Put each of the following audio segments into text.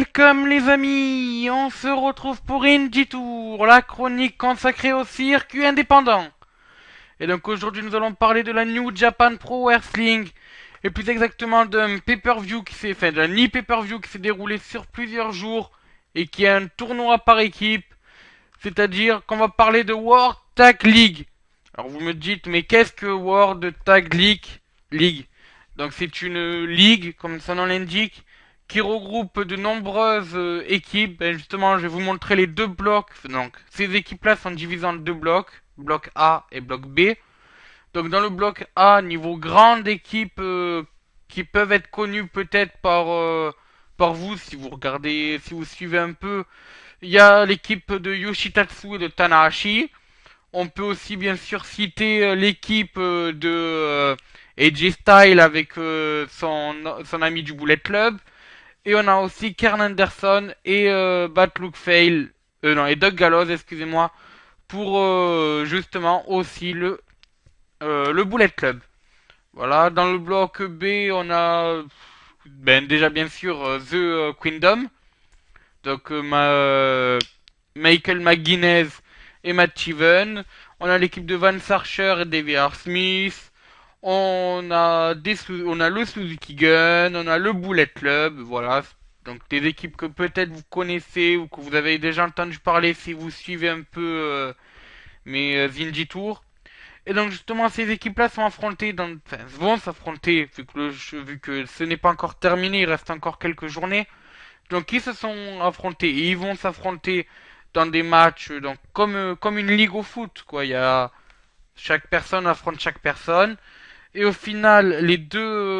Welcome les amis, on se retrouve pour Indie Tour, la chronique consacrée au circuit indépendant. Et donc aujourd'hui nous allons parler de la New Japan Pro Wrestling, et plus exactement d'un pay-per-view d'un e-pay-per-view qui s'est déroulé sur plusieurs jours, et qui est un tournoi par équipe, c'est-à-dire qu'on va parler de World Tag League. Alors vous me dites, mais qu'est-ce que World Tag League? Donc c'est une ligue, comme son nom l'indique, qui regroupe de nombreuses équipes. Ben justement, je vais vous montrer les deux blocs. Donc ces équipes-là sont divisées en deux blocs, bloc A et bloc B. Donc dans le bloc A, niveau grande équipe qui peuvent être connues peut-être par vous si vous regardez, si vous suivez un peu. Il y a l'équipe de Yoshitatsu et de Tanahashi. On peut aussi bien sûr citer l'équipe de AJ Styles avec son ami du Bullet Club. Et on a aussi Karl Anderson et Bad Luck Fail, non, et Doug Gallows, excusez-moi, pour justement aussi le Bullet Club. Voilà, dans le bloc B, on a déjà bien sûr The Kingdom, donc Michael McGuinness et Matt Taven. On a l'équipe de Vance Archer et Davey R. Smith. On a le Suzuki Gun, on a le Bullet Club, voilà. Donc des équipes que peut-être vous connaissez ou que vous avez déjà entendu parler si vous suivez un peu mes Indie Tours. Et donc justement ces équipes-là sont affrontées vont s'affronter vu que ce n'est pas encore terminé, il reste encore quelques journées. Donc ils se sont affrontés et ils vont s'affronter dans des matchs donc comme une ligue au foot quoi. Il y a chaque personne affronte chaque personne. Et au final,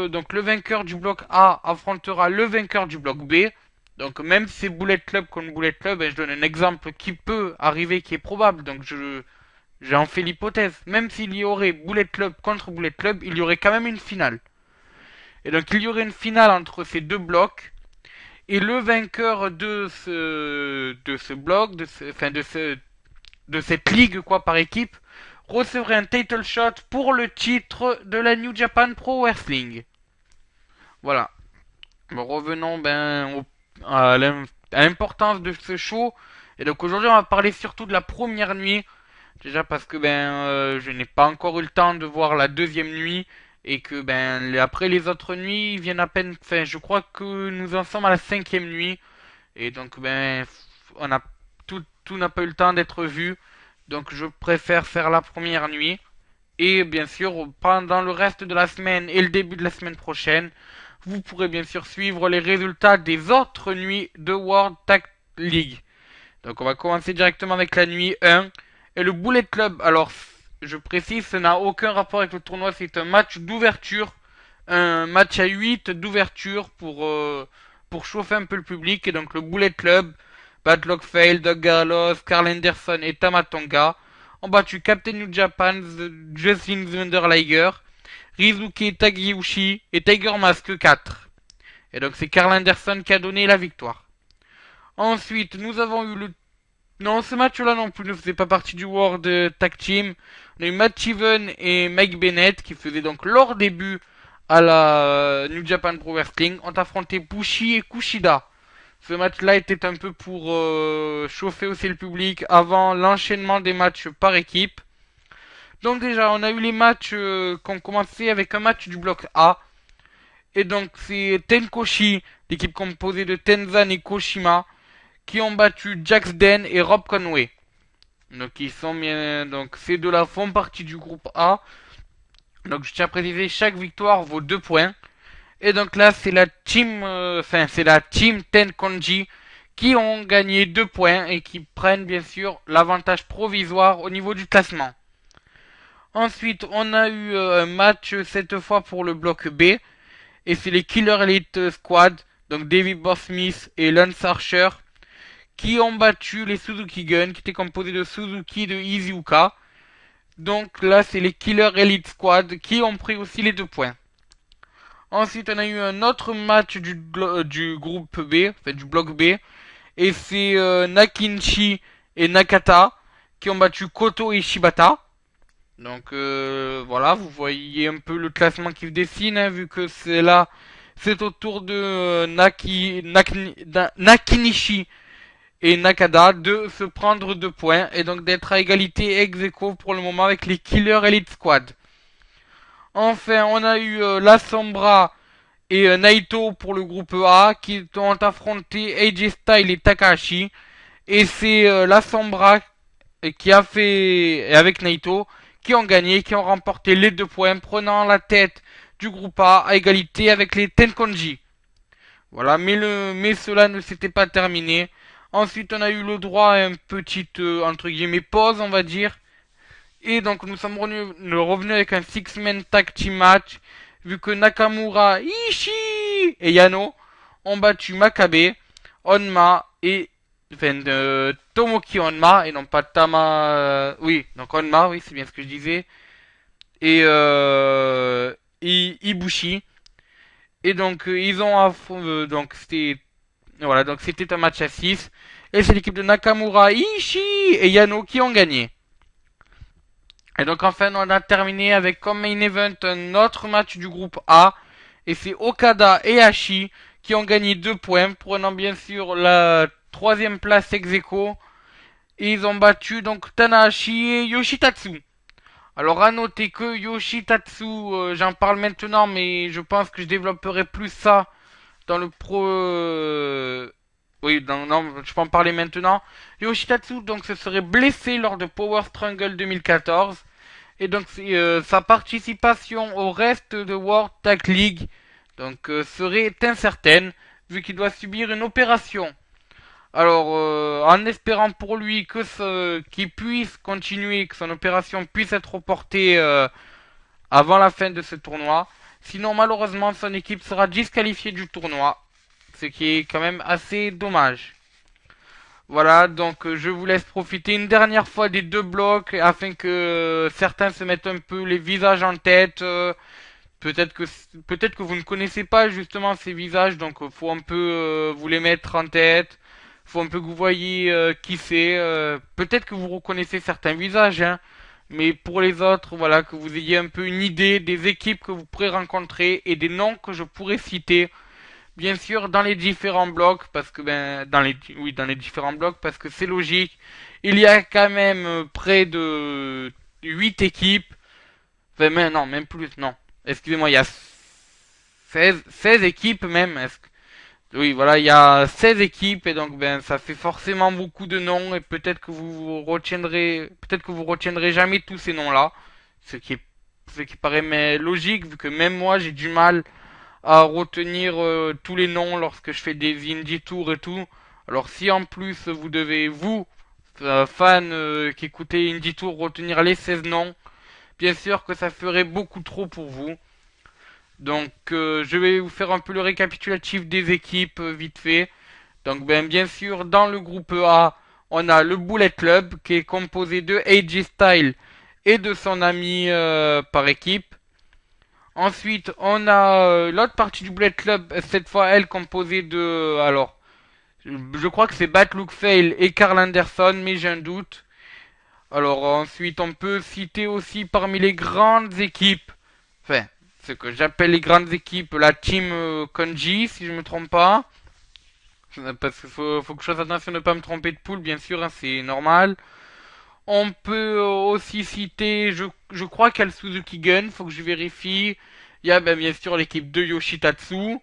donc le vainqueur du bloc A affrontera le vainqueur du bloc B. Donc même si c'est Bullet Club contre Bullet Club, je donne un exemple qui peut arriver, qui est probable. Donc j'en fais l'hypothèse. Même s'il y aurait Bullet Club contre Bullet Club, il y aurait quand même une finale. Et donc il y aurait une finale entre ces deux blocs. Et le vainqueur de ce bloc, de cette ligue quoi par équipe, recevrait un title shot pour le titre de la New Japan Pro Wrestling. Voilà. Bon, revenons à l'importance de ce show. Et donc aujourd'hui on va parler surtout de la première nuit. Déjà parce que je n'ai pas encore eu le temps de voir la deuxième nuit. Et que après les autres nuits ils viennent à peine. Enfin je crois que nous en sommes à la cinquième nuit. Et donc on a tout n'a pas eu le temps d'être vu. Donc je préfère faire la première nuit. Et bien sûr, pendant le reste de la semaine et le début de la semaine prochaine, vous pourrez bien sûr suivre les résultats des autres nuits de World Tag League. Donc on va commencer directement avec la nuit 1. Et le Bullet Club, alors je précise, ça n'a aucun rapport avec le tournoi, c'est un match d'ouverture. Un match à 8 d'ouverture pour chauffer un peu le public. Et donc le Bullet Club, Bad Luck Fail, Doug Gallows, Karl Anderson et Tamatonga ont battu Captain New Japan, Justin Thunder Liger, Rizuki Tagiushi et Tiger Mask 4. Et donc c'est Karl Anderson qui a donné la victoire. Ensuite, nous avons eu le... Non, ce match-là non plus ne faisait pas partie du World Tag Team. On a eu Matt Taven et Mike Bennett qui faisaient donc leur début à la New Japan Pro Wrestling. Ont affronté Bushi et Kushida. Ce match-là était un peu pour chauffer aussi le public avant l'enchaînement des matchs par équipe. Donc déjà, on a eu les matchs qui ont commencé avec un match du bloc A. Et donc c'est Tenkoshi, l'équipe composée de Tenzan et Koshima, qui ont battu Jax Den et Rob Conway. Donc ils sont bien, donc ces deux-là font partie du groupe A. Donc je tiens à préciser, chaque victoire vaut 2 points. Et donc là, c'est la team Tenkonji qui ont gagné 2 points et qui prennent bien sûr l'avantage provisoire au niveau du classement. Ensuite, on a eu un match cette fois pour le bloc B. Et c'est les Killer Elite Squad, donc David Boss Smith et Lance Archer, qui ont battu les Suzuki Gun, qui étaient composés de Suzuki et de Izuka. Donc là, c'est les Killer Elite Squad qui ont pris aussi les 2 points. Ensuite, on a eu un autre match du groupe B, enfin du bloc B. Et c'est Nakinchi et Nakata qui ont battu Koto et Shibata. Donc voilà, vous voyez un peu le classement qui se dessine, hein, vu que c'est là C'est au tour de Nakinishi et Nakada de se prendre 2 points et donc d'être à égalité ex aequo pour le moment avec les Killer Elite Squad. Enfin, on a eu la Sombra et Naito pour le groupe A qui ont affronté AJ Styles et Takahashi. Et c'est la Sombra qui a fait, avec Naito, qui ont gagné, qui ont remporté les 2 points, prenant la tête du groupe A à égalité avec les Tenkonji. Voilà, mais cela ne s'était pas terminé. Ensuite, on a eu le droit à une petite, entre guillemets, pause, on va dire. Et donc, nous sommes revenus avec un six-man tag team match, vu que Nakamura, Ishii et Yano ont battu Makabe, Onma et Tomoki Onma et non pas Tama. Oui, donc Onma, oui, c'est bien ce que je disais. Et Ibushi. Et donc ils ont donc c'était voilà, donc c'était un match à 6 et c'est l'équipe de Nakamura, Ishii et Yano qui ont gagné. Et donc enfin on a terminé avec comme main event un autre match du groupe A et c'est Okada et Hashi qui ont gagné 2 points, prenant bien sûr la troisième place ex aequo. Et ils ont battu donc Tanahashi et Yoshitatsu. Alors à noter que Yoshitatsu, j'en parle maintenant, mais je pense que je développerai plus ça dans le pro. Oui, non, je peux en parler maintenant. Yoshitatsu donc se serait blessé lors de Power Struggle 2014 et donc sa participation au reste de World Tag League donc serait incertaine vu qu'il doit subir une opération. Alors, en espérant pour lui qu'il puisse continuer, que son opération puisse être reportée avant la fin de ce tournoi. Sinon, malheureusement, son équipe sera disqualifiée du tournoi, ce qui est quand même assez dommage. Voilà, donc je vous laisse profiter une dernière fois des 2 blocs afin que certains se mettent un peu les visages en tête. Peut-être que peut-être que vous ne connaissez pas justement ces visages, donc faut un peu vous les mettre en tête. Faut un peu que vous voyez qui c'est. Peut-être que vous reconnaissez certains visages, hein, mais pour les autres, voilà, que vous ayez un peu une idée des équipes que vous pourrez rencontrer et des noms que je pourrais citer. Bien sûr, dans les différents blocs, parce que dans les différents blocs, parce que c'est logique. Il y a quand même près de 8 équipes. Enfin, non, même plus, non. Excusez-moi, il y a 16 équipes même. Oui, voilà, il y a 16 équipes et donc ben ça fait forcément beaucoup de noms et peut-être que vous retiendrez jamais tous ces noms-là, ce qui est ce qui paraît mais logique vu que même moi j'ai du mal à retenir tous les noms lorsque je fais des indie tours et tout. Alors si en plus vous devez vous fans qui écoutez indie tour retenir les 16 noms, bien sûr que ça ferait beaucoup trop pour vous. Donc je vais vous faire un peu le récapitulatif des équipes vite fait. Donc ben, bien sûr dans le groupe A on a le Bullet Club qui est composé de AJ Styles et de son ami par équipe. Ensuite on a l'autre partie du Bullet Club, cette fois elle composée de alors je crois que c'est Bad Luke Fail et Carl Anderson mais j'ai un doute. Alors ensuite on peut citer aussi parmi les grandes équipes, enfin ce que j'appelle les grandes équipes, la team Konji si je me trompe pas. Parce qu'il faut que je fasse attention de ne pas me tromper de poule, bien sûr, hein, c'est normal. On peut aussi citer, je crois qu'il y a le Suzuki Gun, faut que je vérifie. Il y a ben, bien sûr l'équipe de Yoshitatsu,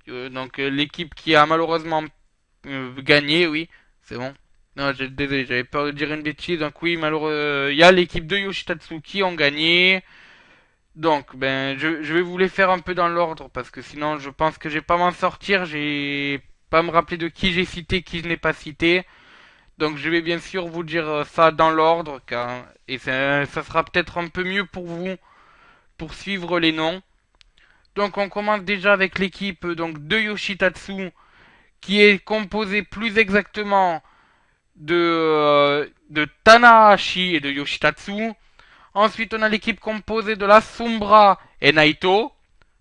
donc l'équipe qui a malheureusement gagné, oui, c'est bon. Non, désolé, j'avais peur de dire une bêtise, donc oui, malheureusement, il y a l'équipe de Yoshitatsu qui ont gagné. Donc, ben, je vais vous les faire un peu dans l'ordre parce que sinon, je pense que je vais pas m'en sortir. J'ai pas me rappeler de qui j'ai cité, qui je n'ai pas cité. Donc, je vais bien sûr vous dire ça dans l'ordre, et ça sera peut-être un peu mieux pour vous pour suivre les noms. Donc, on commence déjà avec l'équipe donc de Yoshitatsu qui est composée plus exactement de Tanahashi et de Yoshitatsu. Ensuite, on a l'équipe composée de la Sombra et Naito.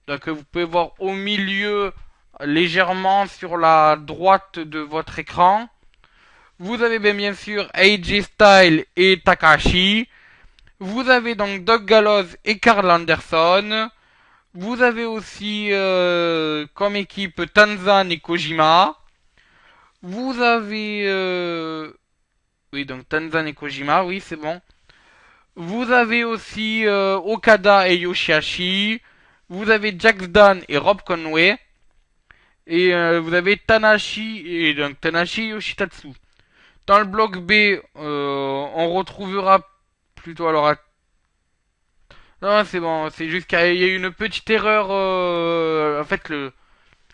Donc, vous pouvez voir au milieu, légèrement sur la droite de votre écran. Vous avez bien sûr AJ Styles et Takahashi. Vous avez donc Doug Gallows et Carl Anderson. Vous avez aussi comme équipe Tanzan et Kojima. Vous avez... Oui, donc Tanzan et Kojima, oui, c'est bon. Vous avez aussi Okada et Yoshihashi. Vous avez Jax Dan et Rob Conway. Et vous avez Tanahashi et donc Tanahashi Yoshitatsu. Dans le bloc B, on retrouvera plutôt alors. Non, c'est bon, c'est juste qu'il y a eu une petite erreur. En fait,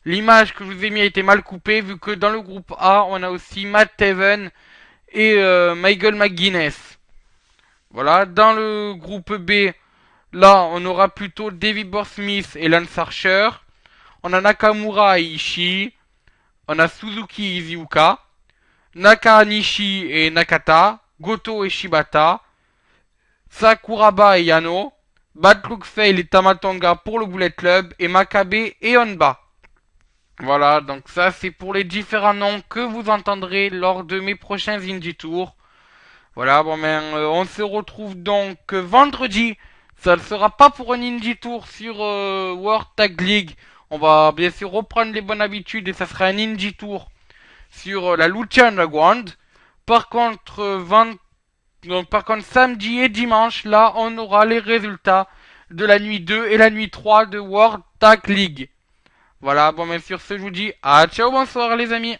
l'image que je vous ai mis a été mal coupée, vu que dans le groupe A, on a aussi Matt Taven et Michael McGuinness. Voilà, dans le groupe B, là, on aura plutôt David Smith et Lance Archer. On a Nakamura et Ishii. On a Suzuki et Iizuka. Nakanishi et Nakata. Goto et Shibata. Sakuraba et Yano. Bad Luck Fail et Tamatonga pour le Bullet Club. Et Makabe et Onba. Voilà, donc ça c'est pour les différents noms que vous entendrez lors de mes prochains Indie Tours. Voilà, bon ben on se retrouve donc vendredi. Ça ne sera pas pour un Indie Tour sur World Tag League. On va bien sûr reprendre les bonnes habitudes et ça sera un Indie Tour sur la Lucha Underground. Par contre, par contre samedi et dimanche, là on aura les résultats de la nuit 2 et la nuit 3 de World Tag League. Voilà, bon ben sur ce je vous dis à ciao, bonsoir les amis.